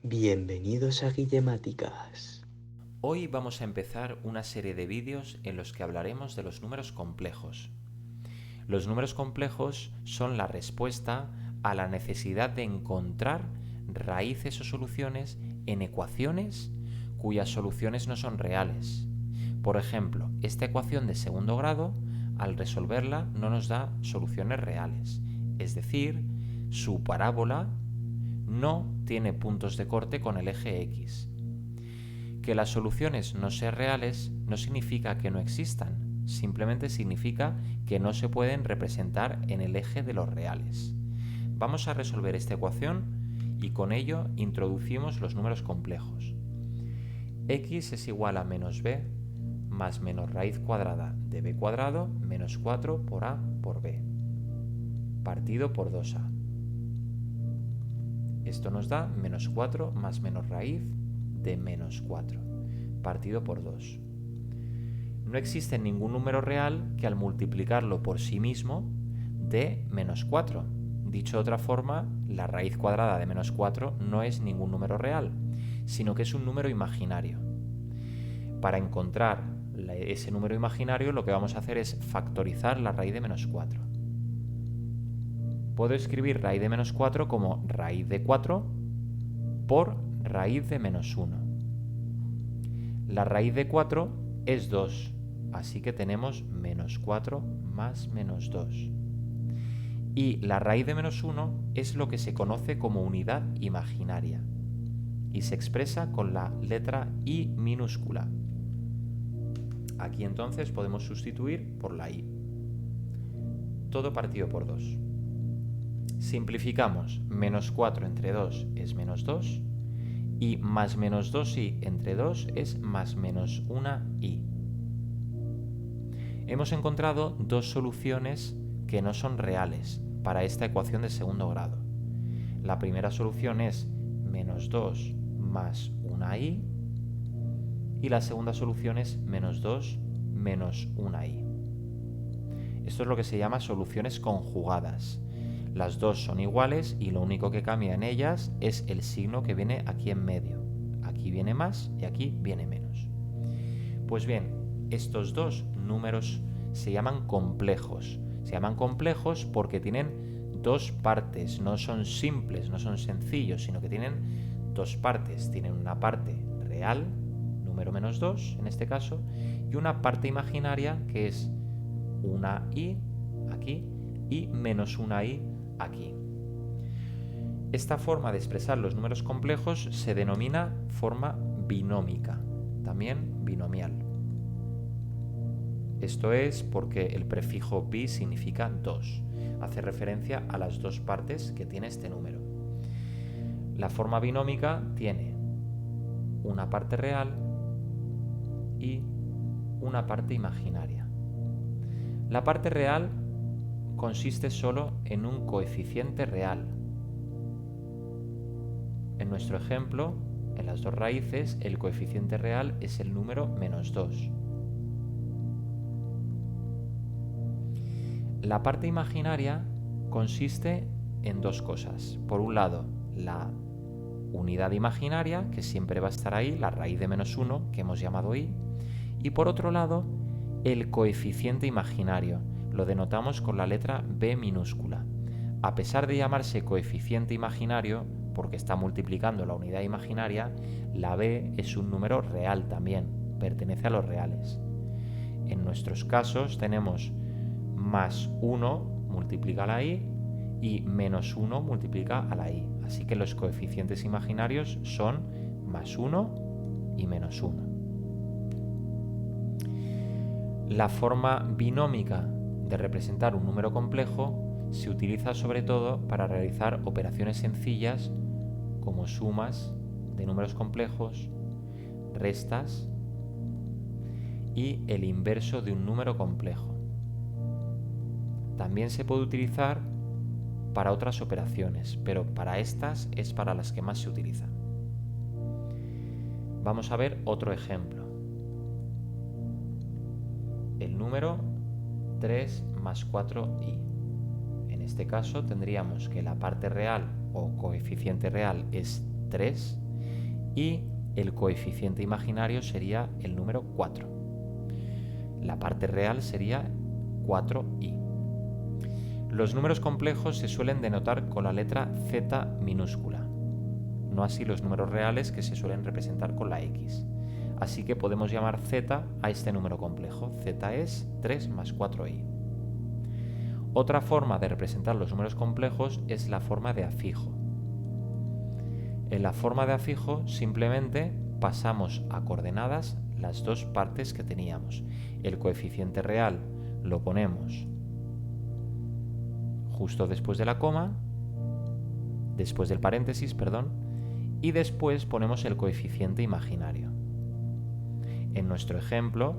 Bienvenidos a Guillemáticas. Hoy vamos a empezar una serie de vídeos en los que hablaremos de los números complejos. Los números complejos son la respuesta a la necesidad de encontrar raíces o soluciones en ecuaciones cuyas soluciones no son reales. Por ejemplo, esta ecuación de segundo grado, al resolverla, no nos da soluciones reales. Es decir, su parábola no tiene puntos de corte con el eje X. Que las soluciones no sean reales no significa que no existan, simplemente significa que no se pueden representar en el eje de los reales. Vamos a resolver esta ecuación y con ello introducimos los números complejos. X es igual a menos b más menos raíz cuadrada de b cuadrado menos 4 por a por b, partido por 2a. Esto nos da menos 4 más menos raíz de menos 4, partido por 2. No existe ningún número real que al multiplicarlo por sí mismo dé menos 4. Dicho de otra forma, la raíz cuadrada de menos 4 no es ningún número real, sino que es un número imaginario. Para encontrar ese número imaginario, lo que vamos a hacer es factorizar la raíz de menos 4. Puedo escribir raíz de menos 4 como raíz de 4 por raíz de menos 1. La raíz de 4 es 2, así que tenemos menos 4 más menos 2. Y la raíz de menos 1 es lo que se conoce como unidad imaginaria y se expresa con la letra I minúscula. Aquí entonces podemos sustituir por la I. Todo partido por 2. Simplificamos, menos 4 entre 2 es menos 2 y más menos 2i entre 2 es más menos 1i. Hemos encontrado dos soluciones que no son reales para esta ecuación de segundo grado. La primera solución es menos 2 más 1i y la segunda solución es menos 2 menos 1i. Esto es lo que se llama soluciones conjugadas. Las dos son iguales y lo único que cambia en ellas es el signo que viene aquí en medio. Aquí viene más y aquí viene menos. Pues bien, estos dos números se llaman complejos. Se llaman complejos porque tienen dos partes, no son simples, no son sencillos, sino que tienen dos partes. Tienen una parte real, número menos 2 en este caso, y una parte imaginaria que es una i aquí y menos una i aquí. Esta forma de expresar los números complejos se denomina forma binómica, también binomial. Esto es porque el prefijo bi significa 2, hace referencia a las dos partes que tiene este número. La forma binómica tiene una parte real y una parte imaginaria. La parte real consiste solo en un coeficiente real. En nuestro ejemplo, en las dos raíces, el coeficiente real es el número menos 2. La parte imaginaria consiste en dos cosas. Por un lado, la unidad imaginaria, que siempre va a estar ahí, la raíz de menos 1, que hemos llamado i, y por otro lado, el coeficiente imaginario. Lo denotamos con la letra b minúscula. A pesar de llamarse coeficiente imaginario, porque está multiplicando la unidad imaginaria, la b es un número real también, pertenece a los reales. En nuestros casos tenemos más 1 multiplica a la i y menos 1 multiplica a la i. Así que los coeficientes imaginarios son más 1 y menos 1. La forma binómica de representar un número complejo se utiliza sobre todo para realizar operaciones sencillas como sumas de números complejos, restas y el inverso de un número complejo. También se puede utilizar para otras operaciones, pero para estas es para las que más se utiliza. Vamos a ver otro ejemplo. El número 3 más 4i. En este caso tendríamos que la parte real o coeficiente real es 3 y el coeficiente imaginario sería el número 4. La parte real sería 4i. Los números complejos se suelen denotar con la letra z minúscula, no así los números reales que se suelen representar con la x. Así que podemos llamar z a este número complejo. Z es 3 más 4i. Otra forma de representar los números complejos es la forma de afijo. En la forma de afijo simplemente pasamos a coordenadas las dos partes que teníamos. El coeficiente real lo ponemos justo después de la coma, después del paréntesis, perdón, y después ponemos el coeficiente imaginario. En nuestro ejemplo,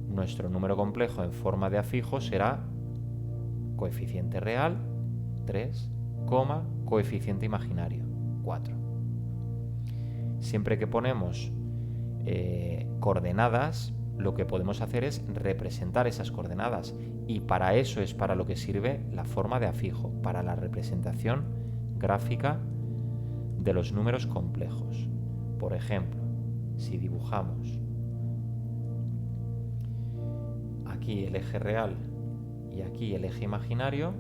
nuestro número complejo en forma de afijo será coeficiente real 3, coeficiente imaginario 4. Siempre que ponemos coordenadas, lo que podemos hacer es representar esas coordenadas, y para eso es para lo que sirve la forma de afijo, para la representación gráfica de los números complejos. Por ejemplo, si dibujamos aquí el eje real y aquí el eje imaginario,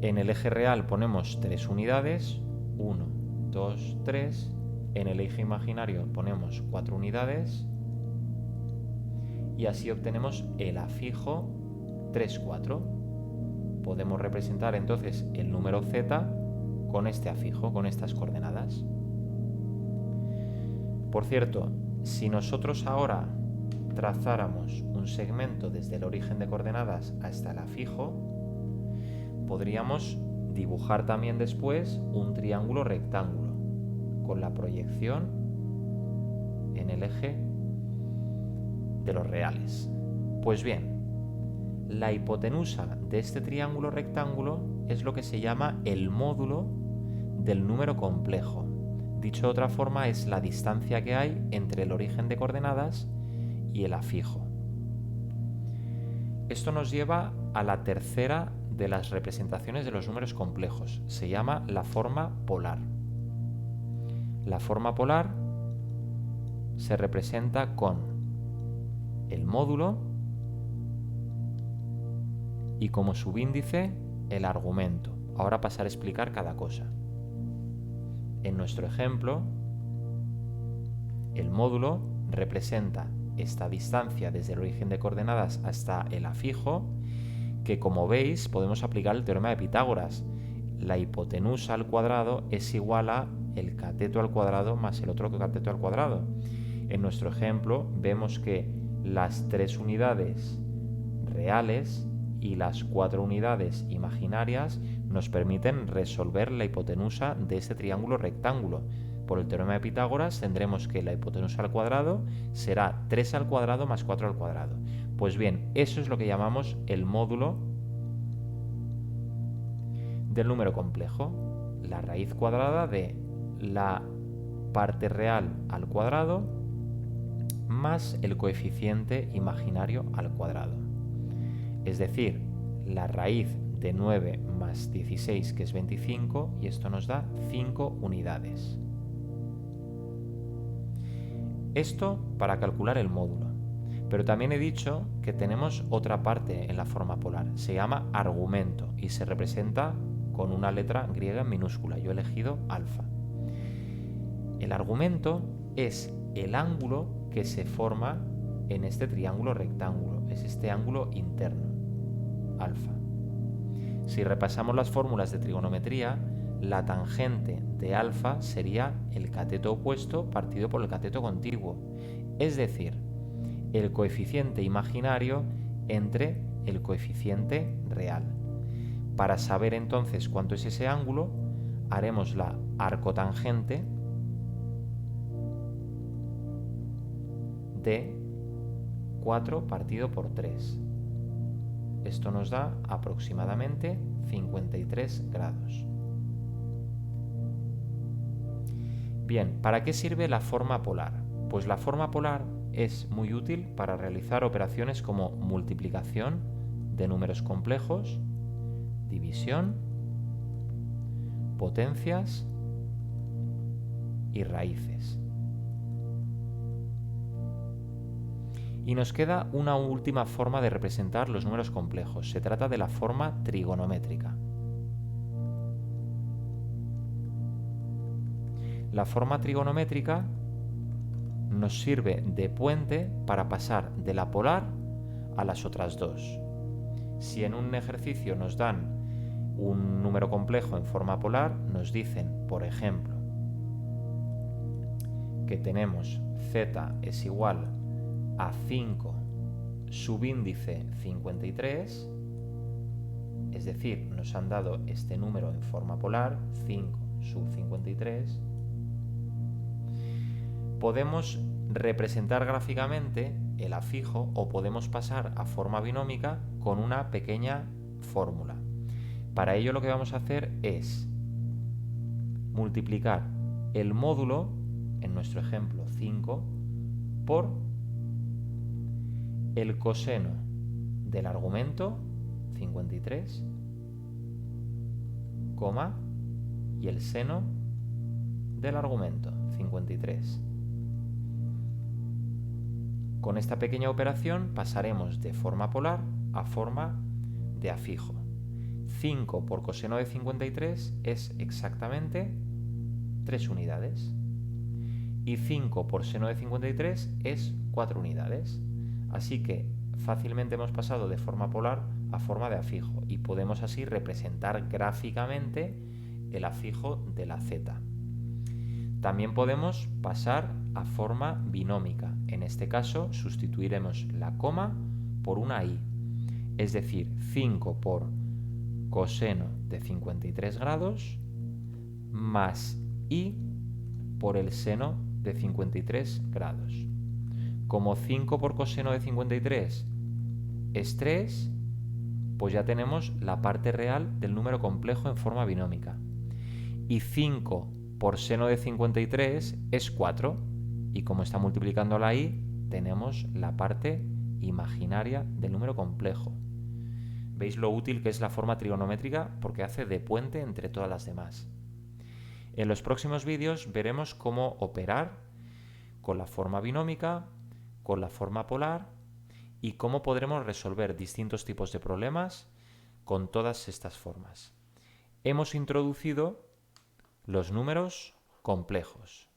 en el eje real ponemos 3 unidades, 1, 2, 3, en el eje imaginario ponemos 4 unidades, y así obtenemos el afijo 3, 4. Podemos representar entonces el número z con este afijo, con estas coordenadas. Por cierto, si nosotros ahora trazáramos un segmento desde el origen de coordenadas hasta el afijo, podríamos dibujar también después un triángulo rectángulo con la proyección en el eje de los reales. Pues bien, la hipotenusa de este triángulo rectángulo es lo que se llama el módulo del número complejo. Dicho de otra forma, es la distancia que hay entre el origen de coordenadas y el afijo. Esto nos lleva a la tercera de las representaciones de los números complejos. Se llama la forma polar. La forma polar se representa con el módulo y como subíndice el argumento. Ahora pasaré a explicar cada cosa. En nuestro ejemplo, el módulo representa esta distancia desde el origen de coordenadas hasta el afijo, que como veis podemos aplicar el teorema de Pitágoras. La hipotenusa al cuadrado es igual a el cateto al cuadrado más el otro cateto al cuadrado. En nuestro ejemplo vemos que las 3 unidades reales y las 4 unidades imaginarias nos permiten resolver la hipotenusa de este triángulo rectángulo. Por el teorema de Pitágoras tendremos que la hipotenusa al cuadrado será 3 al cuadrado más 4 al cuadrado. Pues bien, eso es lo que llamamos el módulo del número complejo, la raíz cuadrada de la parte real al cuadrado más el coeficiente imaginario al cuadrado. Es decir, la raíz de 9 más 16, que es 25, y esto nos da 5 unidades. Esto para calcular el módulo. Pero también he dicho que tenemos otra parte en la forma polar. Se llama argumento y se representa con una letra griega en minúscula. Yo he elegido alfa. El argumento es el ángulo que se forma en este triángulo rectángulo. Es este ángulo interno, alfa. Si repasamos las fórmulas de trigonometría, la tangente de alfa sería el cateto opuesto partido por el cateto contiguo. Es decir, el coeficiente imaginario entre el coeficiente real. Para saber entonces cuánto es ese ángulo, haremos la arcotangente de 4 partido por 3. Esto nos da aproximadamente 53 grados. Bien, ¿para qué sirve la forma polar? Pues la forma polar es muy útil para realizar operaciones como multiplicación de números complejos, división, potencias y raíces. Y nos queda una última forma de representar los números complejos. Se trata de la forma trigonométrica. La forma trigonométrica nos sirve de puente para pasar de la polar a las otras dos. Si en un ejercicio nos dan un número complejo en forma polar, nos dicen, por ejemplo, que tenemos z es igual a 5 subíndice 53, es decir, nos han dado este número en forma polar, 5 sub 53, podemos representar gráficamente el afijo o podemos pasar a forma binómica con una pequeña fórmula. Para ello lo que vamos a hacer es multiplicar el módulo, en nuestro ejemplo 5, por el coseno del argumento 53, y el seno del argumento 53. Con esta pequeña operación pasaremos de forma polar a forma de afijo. 5 por coseno de 53 es exactamente 3 unidades. Y 5 por seno de 53 es 4 unidades. Así que fácilmente hemos pasado de forma polar a forma de afijo y podemos así representar gráficamente el afijo de la z. También podemos pasar a forma binómica. En este caso sustituiremos la coma por una i. Es decir, 5 por coseno de 53 grados más i por el seno de 53 grados. Como 5 por coseno de 53 es 3, pues ya tenemos la parte real del número complejo en forma binómica. Y 5 por seno de 53 es 4. Y como está multiplicando la i, tenemos la parte imaginaria del número complejo. ¿Veis lo útil que es la forma trigonométrica? Porque hace de puente entre todas las demás. En los próximos vídeos veremos cómo operar con la forma binómica, con la forma polar y cómo podremos resolver distintos tipos de problemas con todas estas formas. Hemos introducido los números complejos.